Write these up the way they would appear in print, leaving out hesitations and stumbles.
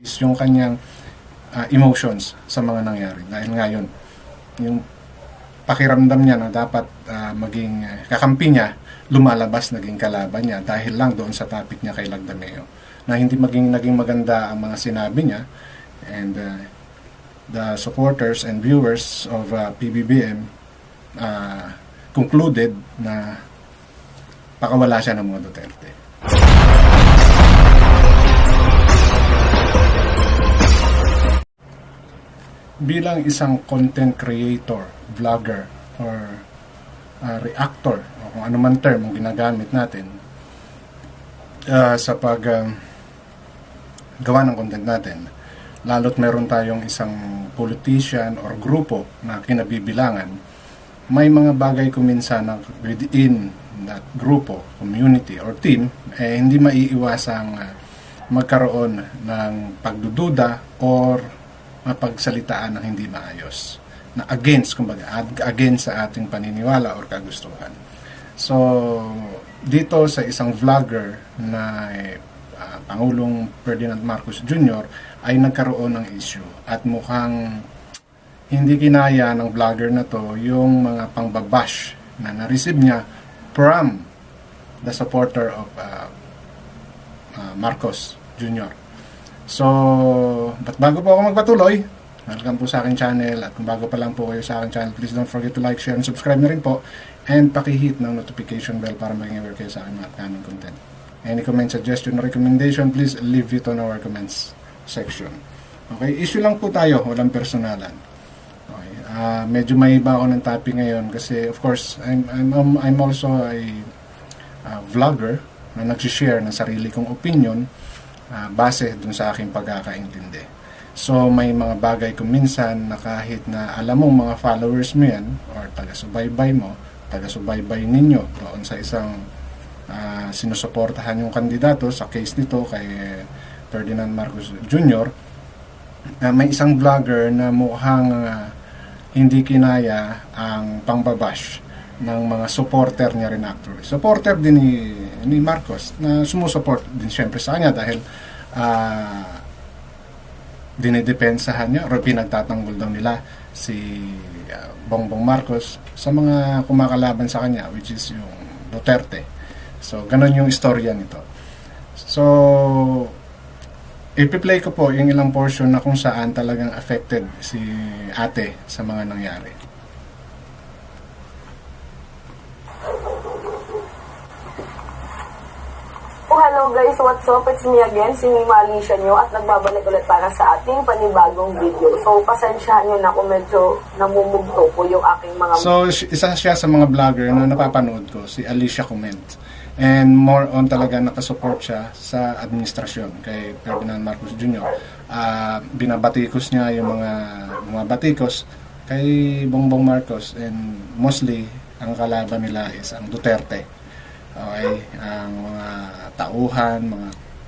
is yung kanyang emotions sa mga nangyari. Dahil ngayon, yung pakiramdam niya na dapat maging kakampi niya, lumalabas naging kalaban niya dahil lang doon sa topic niya kay Lagdameo. Na hindi naging maganda ang mga sinabi niya, and the supporters and viewers of PBBM concluded na pakawala siya ng mga Duterte. Bilang isang content creator, vlogger, or reactor, o kung ano man term ang ginagamit natin sa gawa ng content natin, lalo't meron tayong isang politician or grupo na kinabibilangan, may mga bagay kuminsan na within that grupo, community, or team, hindi maiiwasang magkaroon ng pagdududa or mapagsalitaan ng hindi maayos na against sa ating paniniwala or kagustuhan. So dito sa isang vlogger na Pangulong Ferdinand Marcos Jr. ay nagkaroon ng issue at mukhang hindi kinaya ng vlogger na to yung mga pangbabash na na-receive niya from the supporter of Marcos Jr. So, but bago po ako magpatuloy, welcome po sa aking channel, at kung bago pa lang po kayo sa aking channel, please don't forget to like, share, and subscribe na rin po, and pakihit ng notification bell para maging aware kayo sa aking mga upcoming content. Any comment, suggestion, or recommendation, please leave it on our comments section. Okay, issue lang po tayo, walang personalan. Okay, medyo may iba ako ng topic ngayon kasi of course, I'm also a vlogger na nagsishare ng sarili kong opinion base dun sa aking pagkakaintindi. So may mga bagay kung minsan na kahit na alam mo mga followers mo yan or taga-subaybay mo, taga-subaybay ninyo doon sa isang sinusuportahan yung kandidato, sa case nito kay Ferdinand Marcos Jr., may isang vlogger na mukhang hindi kinaya ang pangbabash ng mga supporter niya rin actually. Supporter din ni Marcos na sumusuport din syempre sa kanya dahil dinidepensahan niya o pinagtatanggol daw nila si Bongbong Marcos sa mga kumakalaban sa kanya, which is yung Duterte. So, ganun yung istorya nito. So, ipi-play ko po yung ilang portion na kung saan talagang affected si ate sa mga nangyari. Oh, hello guys, what's up? It's me again, si Mima Alicia nyo, at nagbabalik ulit para sa ating panibagong video. So, pasensyahan nyo na kung medyo namumugto po yung aking mga... So, isa siya sa mga vlogger na napapanood ko, si Alicia Comment. And more on talaga nakasupport siya sa administrasyon kay Ferdinand Marcos Jr. Binabatikos niya yung mga batikos kay Bongbong Marcos, and mostly ang kalaban nila is ang Duterte. Okay, ang mga tauhan,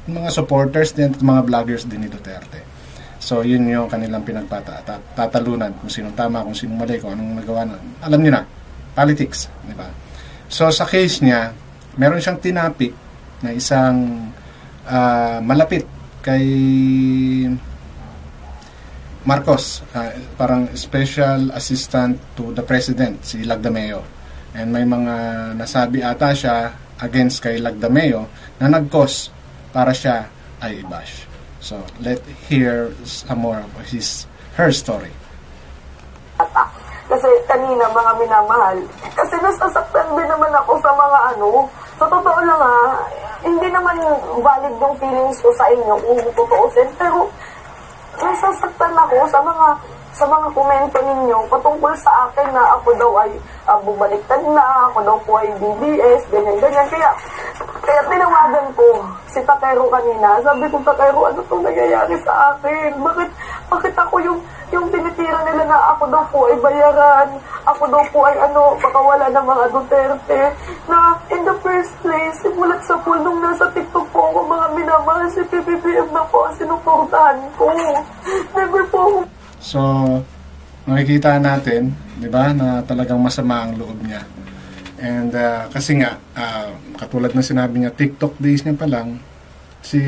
mga supporters din at mga vloggers din ni Duterte. So yun yung kanilang pinagtatalunan kung sinong tama, kung sinong mali, kung anong nagawa na. Alam niyo na, politics, di ba? So sa case niya, meron siyang tinapik na isang malapit kay Marcos, parang special assistant to the president, si Lagdameo. And may mga nasabi ata siya against kay Lagdameo na nag-cause para siya ay i-bash. So, let's hear some more of her story. Kasi kanina, mga minamahal, kasi nasasaktan din naman ako sa mga sa totoo lang hindi naman valid yung feelings ko sa inyo kung tutuusin, pero nasasaktan ako sa mga komento ninyo patungkol sa akin na ako daw ay bumaliktad na, ako daw po ay DBS, ganyan-ganyan. Kaya tinawagan ko si Takero kanina. Sabi ko, Takero, ano itong nangyayari sa akin? Bakit ako yung tinitira nila na ako daw po ay bayaran, ako daw po ay pakawala ng mga Duterte, na in the first place, simulat sa pool nung nasa TikTok po ako, mga minamahal si PBBM na po ang sinuportahan ko. Never po ako. So, makikita natin, di ba, na talagang masama ang loob niya. And kasi nga, katulad ng sinabi niya, TikTok days niya pa lang, si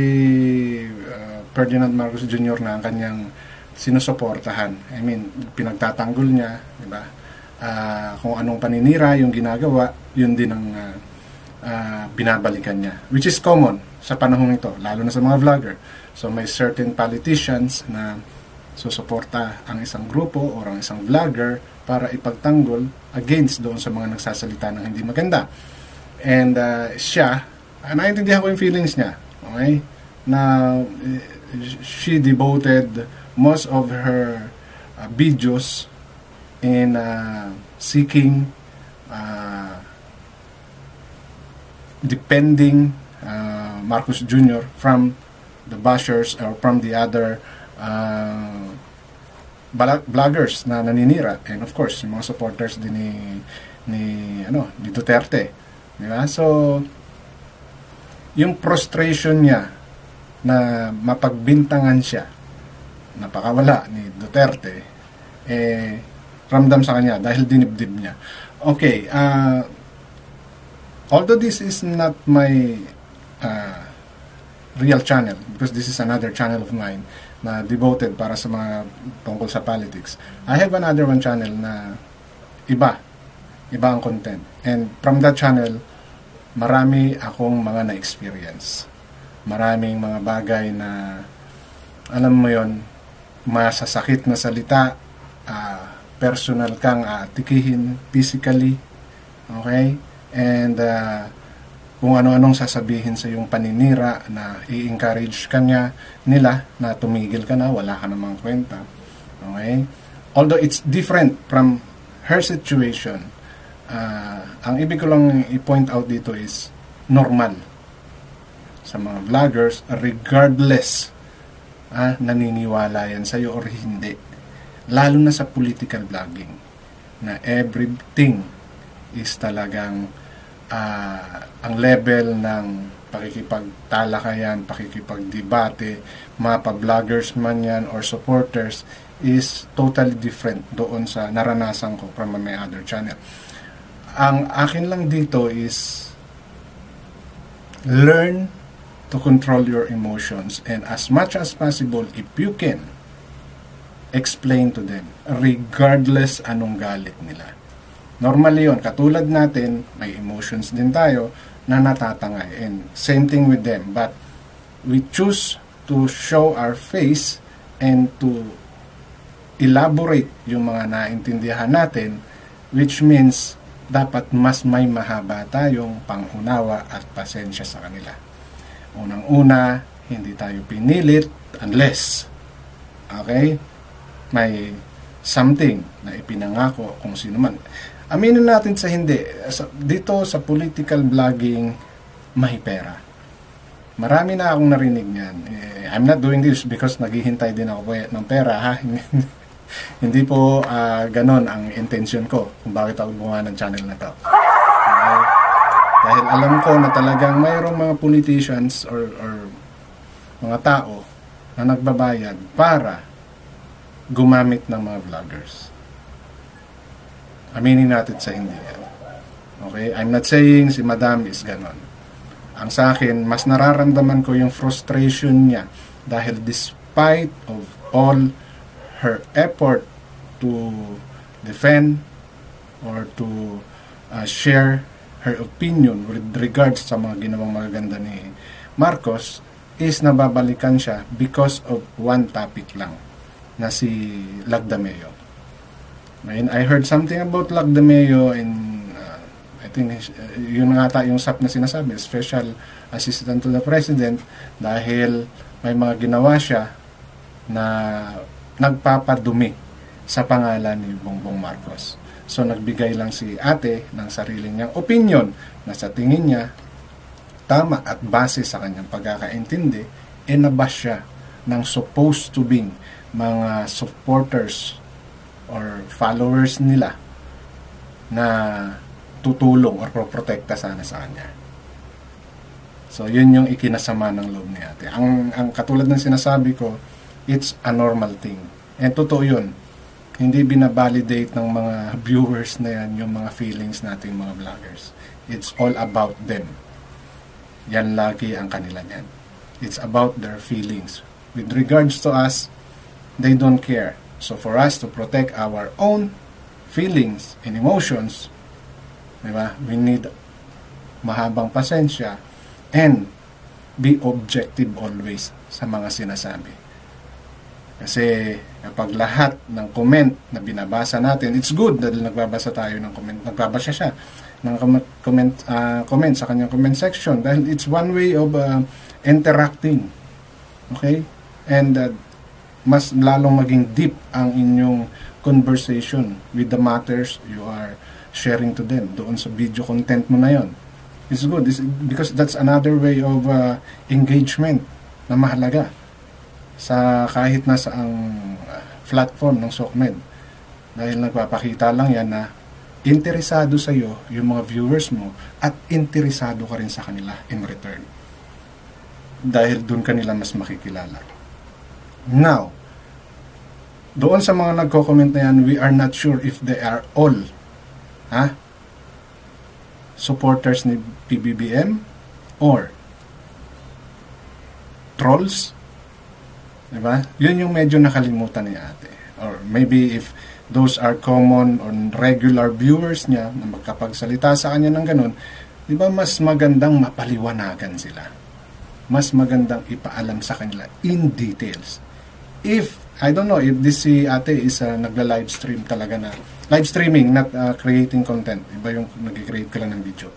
Ferdinand Marcos Jr. na ang kanyang sinusuportahan. I mean, pinagtatanggol niya, di ba? Kung anong paninira yung ginagawa, yun din ang binabalikan niya. Which is common sa panahong ito, lalo na sa mga vlogger. So may certain politicians na susuporta ang isang grupo o ang isang vlogger para ipagtanggol against doon sa mga nagsasalita ng hindi maganda. And siya, naiintindihan ko yung feelings niya. Okay? Na she devoted most of her videos in seeking defending Marcos Jr. from the bashers or from the other vloggers na naninira, and of course yung mga supporters din ni Duterte, di ba? So yung frustration niya na mapagbintangan siya, napakawala ni Duterte, ramdam sa kanya dahil dinibdib niya. Okay, although this is not my real channel, because this is another channel of mine na devoted para sa mga tungkol sa politics, I have another one channel na iba ang content, and from that channel marami akong mga na-experience, maraming mga bagay na alam mo yon, masasakit na salita, personal kang aatikihin physically, okay, and kung ano-anong sasabihin sa yung paninira na i-encourage nila na tumigil ka na, wala ka namang kwenta. Okay? Although it's different from her situation, ang ibig ko lang i-point out dito is normal sa mga vloggers, regardless naniniwala yan sa'yo or hindi. Lalo na sa political vlogging, na everything is talagang ang level ng pakikipagtalakayan, pakikipagdebate, mga pa-vloggers man yan or supporters, is totally different doon sa naranasan ko from my other channel. Ang akin lang dito is learn to control your emotions, and as much as possible, if you can, explain to them regardless anong galit nila. Normally yun, katulad natin, may emotions din tayo na natatangay, and same thing with them, but we choose to show our face and to elaborate yung mga naintindihan natin, which means dapat mas may mahaba tayong pangunawa at pasensya sa kanila. Unang-una, hindi tayo pinilit unless may something na ipinangako kung sino man. Aminin natin sa hindi, dito sa political vlogging, may pera. Marami na akong narinig niyan. I'm not doing this because naghihintay din ako ng pera, ha? Hindi po ganon ang intention ko kung bakit ako gumawa ng channel na to. Okay? Dahil alam ko na talagang mayroong mga politicians or mga tao na nagbabayad para gumamit ng mga vloggers. Aminin natin sa hindi yan. Okay? I'm not saying si Madam is ganon. Ang sa akin, mas nararamdaman ko yung frustration niya dahil despite of all her effort to defend or to share her opinion with regards sa mga ginawang magaganda ni Marcos, is nababalikan siya because of one topic lang, na si Lagdameo. I heard something about Lagdameo, and I think yun nga yung SAP na sinasabi, Special Assistant to the President, dahil may mga ginawa siya na nagpapadumi sa pangalan ni Bongbong Marcos. So nagbigay lang si ate ng sarili niyang opinion na sa tingin niya tama at base sa kanyang pagkakaintindi, nabash siya ng supposed to be mga supporters or followers nila na tutulong or protekta sana sa kanya. So yun yung ikinasama ng loob ni ate. Ang katulad ng sinasabi ko, it's a normal thing. And totoo yun. Hindi binabalidate ng mga viewers na yan yung mga feelings nating mga vloggers. It's all about them. Yan lagi ang kanila niyan. It's about their feelings. with regards to us, they don't care. So for us to protect our own feelings and emotions, diba? We need mahabang pasensya and be objective always sa mga sinasabi. Kasi kapag lahat ng comment na binabasa natin, it's good dahil nagbabasa tayo ng comment, nagbabasa siya ng comment sa kanyang comment section dahil it's one way of interacting. Okay? And mas lalong maging deep ang inyong conversation with the matters you are sharing to them doon sa video content mo na yon. It's good because that's another way of engagement na mahalaga sa kahit nasa ang platform ng SOCMED. Dahil nagpapakita lang yan na interesado sa iyo yung mga viewers mo at interesado ka rin sa kanila in return. Dahil doon kanila mas makikilala. Now, doon sa mga nagko-comment na yan, we are not sure if they are all supporters ni PBBM or trolls. Diba? Yun yung medyo nakalimutan ni ate. Or maybe if those are common or regular viewers niya na magkapagsalita sa kanya ng ganun, diba mas magandang mapaliwanagan sila. Mas magandang ipaalam sa kanila in details. If, I don't know, if this si ate is nagla-live stream talaga na, live streaming, not creating content. Iba yung nag-create ka lang ng video.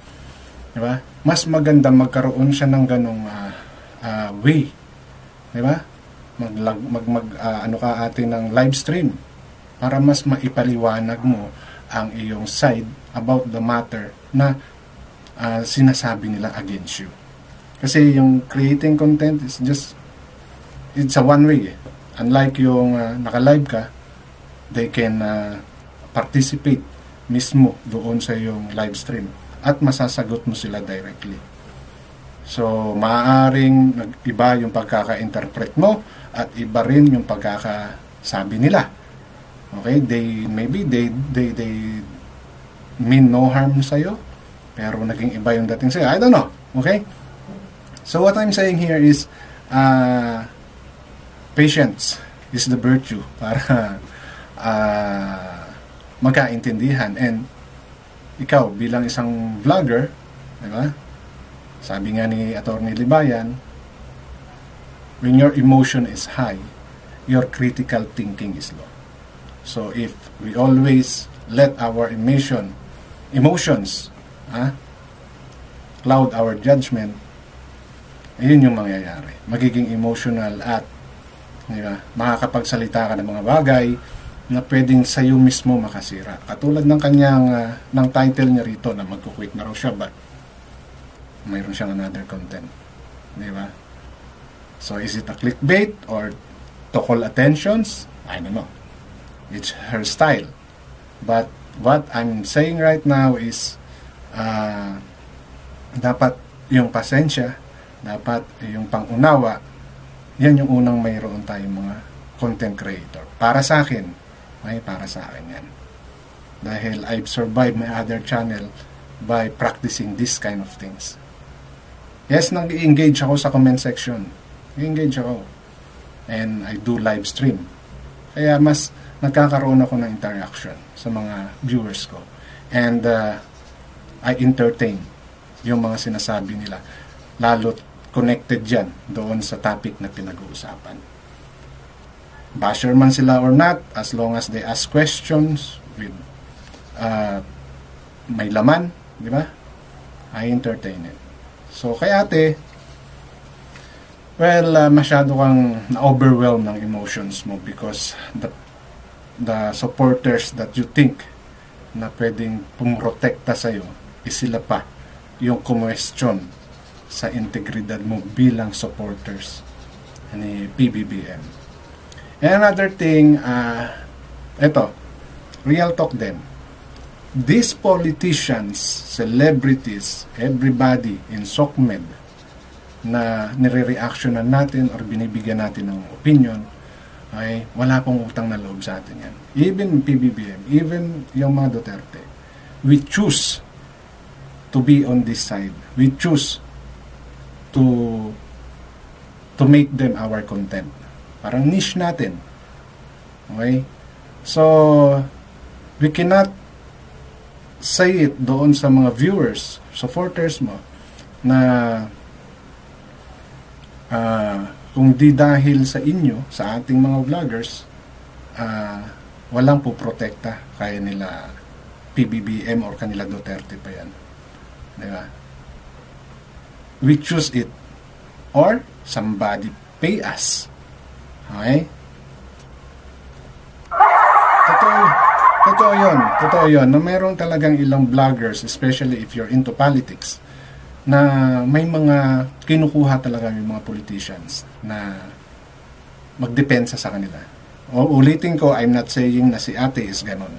Diba? Mas maganda magkaroon siya ng ganong way. Diba? Ano ka ate ng live stream para mas maipaliwanag mo ang iyong side about the matter na sinasabi nila against you. Kasi yung creating content is just, it's a one way. Unlike yung naka-live ka, they can participate mismo doon sa iyong live stream at masasagot mo sila directly. So, maaaring iba yung pagkaka-interpret mo at iba rin yung pagkakasabi nila. Okay? Maybe they mean no harm sa'yo, pero naging iba yung dating sa'yo. I don't know. Okay? So, what I'm saying here is patience is the virtue para magkaintindihan. And ikaw bilang isang vlogger, diba? Sabi nga ni Atty. Libayan, when your emotion is high, your critical thinking is low. So if we always let our emotions cloud our judgment, ayun yung mangyayari. Magiging emotional at makakapagsalita ka ng mga bagay na pwedeng sa'yo mismo makasira. Katulad ng kanyang ng title niya rito na magkukwit na raw siya, but mayroon siyang another content. Di ba? So is it a clickbait or to call attentions? I don't know. It's her style. But what I'm saying right now is dapat yung pasensya, dapat yung pangunawa, yan yung unang mayroon tayong mga content creator. Para sa akin, para sa akin yan. Dahil I've survived my other channel by practicing this kind of things. Yes, nag-engage ako sa comment section. Engage ako. And I do live stream. Kaya mas nagkakaroon ako ng interaction sa mga viewers ko. And I entertain yung mga sinasabi nila. Lalo't connected yan doon sa topic na pinag-uusapan. Basher man sila or not, as long as they ask questions with may laman, di ba? I entertain it. So, kay ate, well, masyado kang na-overwhelm ng emotions mo because the supporters that you think na pwedeng pumrotekta sa'yo is sila pa yung kumwestiyon sa integridad mo bilang supporters ni PBBM. And another thing, eto, real talk din. These politicians, celebrities, everybody in SOCMED na nire-reactionan natin or binibigyan natin ng opinion, ay wala pong utang na loob sa atin yan. Even PBBM, even yung mga Duterte, we choose to be on this side. We choose to make them our content. Parang niche natin. Okay? So, we cannot say it doon sa mga viewers, supporters mo, na kung di dahil sa inyo, sa ating mga vloggers, walang po protekta kaya nila PBBM or kanila Duterte pa yan. Diba? We choose it or somebody pay us. Okay? Totoo yun, na mayroon talagang ilang vloggers, especially if you're into politics, na may mga kinukuha talaga yung mga politicians na magdepensa sa kanila. O ulitin ko, I'm not saying na si ate is ganon.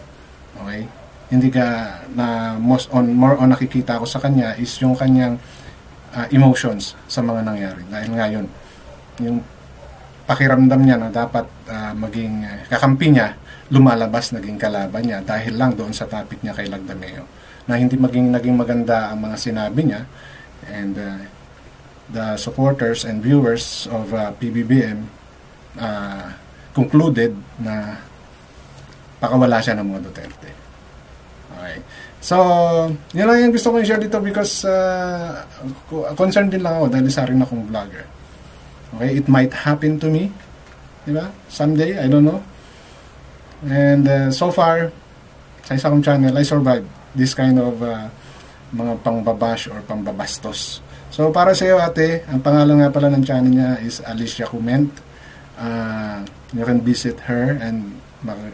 Okay? Hindi ka na more on nakikita ko sa kanya is yung kanyang emotions sa mga nangyari. Dahil ngayon, yung pakiramdam niya na dapat maging kakampi niya, lumalabas naging kalaban niya dahil lang doon sa topic niya kay Lagdameo. Na hindi naging maganda ang mga sinabi niya, and the supporters and viewers of PBBM concluded na pakawala siya ng mga Duterte. Okay. So, yun lang yung gusto ko i-share dito because concerned din lang ako dahil isa rin akong vlogger. Okay, it might happen to me, diba? Someday, I don't know. And so far, sa isa kong channel, I survived this kind of mga pangbabash or pangbabastos. So, para sa iyo, ate, ang pangalan nga pala ng channel niya is Alicia Comment. You can visit her and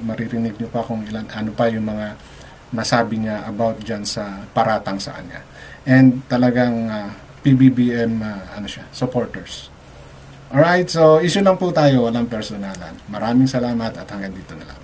maririnig niyo pa kung ano pa yung mga nasabi niya about dyan sa paratang sa kanya. And talagang PBBM supporters. Alright, so issue lang po tayo, walang personalan. Maraming salamat at hanggang dito na lang.